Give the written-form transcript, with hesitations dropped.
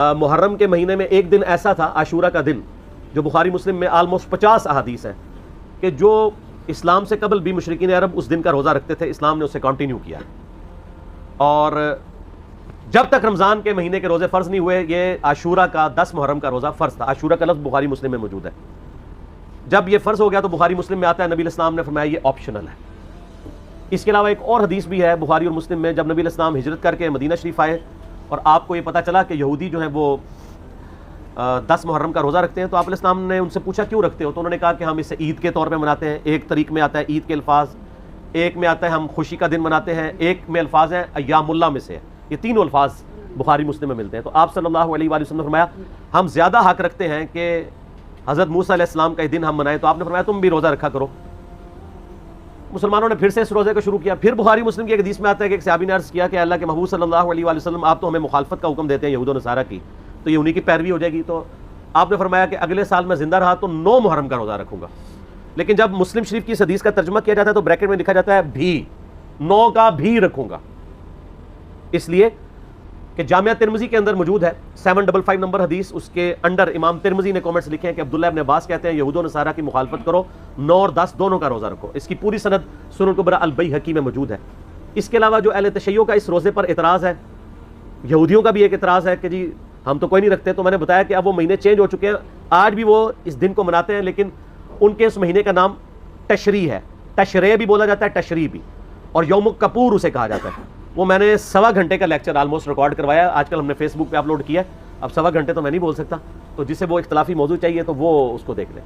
محرم کے مہینے میں ایک دن ایسا تھا عاشورہ کا دن جو بخاری مسلم میں آلموسٹ 50 احادیث ہیں کہ جو اسلام سے قبل بھی مشرکین عرب اس دن کا روزہ رکھتے تھے، اسلام نے اسے کنٹینیو کیا، اور جب تک رمضان کے مہینے کے روزے فرض نہیں ہوئے یہ عاشورہ کا 10 محرم کا روزہ فرض تھا۔ عاشورہ کا لفظ بخاری مسلم میں موجود ہے۔ جب یہ فرض ہو گیا تو بخاری مسلم میں آتا ہے، نبی الاسلام نے فرمایا یہ آپشنل ہے۔ اس کے علاوہ ایک اور حدیث بھی ہے بخاری اور مسلم میں، جب نبی الاسلام ہجرت کر کے مدینہ شریف آئے اور آپ کو یہ پتہ چلا کہ یہودی جو ہیں وہ 10 محرم کا روزہ رکھتے ہیں، تو آپ علیہ السلام نے ان سے پوچھا کیوں رکھتے ہو؟ تو انہوں نے کہا کہ ہم اسے عید کے طور پہ مناتے ہیں۔ ایک طریق میں آتا ہے عید کے الفاظ، ایک میں آتا ہے ہم خوشی کا دن مناتے ہیں، ایک میں الفاظ ہیں ایام اللہ میں سے، یہ تینوں الفاظ بخاری مسلم میں ملتے ہیں۔ تو آپ صلی اللہ علیہ وآلہ وسلم نے فرمایا ہم زیادہ حق رکھتے ہیں کہ حضرت موسیٰ علیہ السلام کا یہ دن ہم منائیں، تو آپ نے فرمایا تم بھی روزہ رکھا کرو۔ مسلمانوں نے پھر سے اس روزے کو شروع کیا۔ پھر بخاری مسلم کی ایک حدیث میں آتا ہے کہ ایک صحابی نے عرض کیا کہ اللہ کے محبوب صلی اللہ علیہ وآلہ وسلم آپ تو ہمیں مخالفت کا حکم دیتے ہیں یہود و نصارہ کی، تو یہ انہی کی پیروی ہو جائے گی۔ تو آپ نے فرمایا کہ اگلے سال میں زندہ رہا تو 9 محرم کا روزہ رکھوں گا۔ لیکن جب مسلم شریف کی اس حدیث کا ترجمہ کیا جاتا ہے تو بریکٹ میں لکھا جاتا ہے بھی، 9 کا بھی رکھوں گا، اس لیے کہ جامعہ ترمذی کے اندر موجود ہے 755 نمبر حدیث، اس کے انڈر امام ترمذی نے کامنٹس لکھے ہیں کہ عبداللہ ابن عباس کہتے ہیں یہود و نصارہ کی مخالفت کرو، 9 اور 10 دونوں کا روزہ رکھو۔ اس کی پوری سند سنن الکبریٰ البیہقی میں موجود ہے۔ اس کے علاوہ جو اہل تشیع کا اس روزے پر اعتراض ہے، یہودیوں کا بھی ایک اعتراض ہے کہ جی ہم تو کوئی نہیں رکھتے، تو میں نے بتایا کہ اب وہ مہینے چینج ہو چکے ہیں، آج بھی وہ اس دن کو مناتے ہیں، لیکن ان کے اس مہینے کا نام تشریع ہے، تشریع بھی بولا جاتا ہے، تشریع بھی، اور یوم کپور اسے کہا جاتا ہے۔ وہ میں نے 1.25 گھنٹے کا لیکچر آلموسٹ ریکارڈ کروایا، آج کل ہم نے فیس بک پہ اپلوڈ کیا ہے، اب 1.25 گھنٹے تو میں نہیں بول سکتا، تو جسے وہ اختلافی موضوع چاہیے تو وہ اس کو دیکھ لیں۔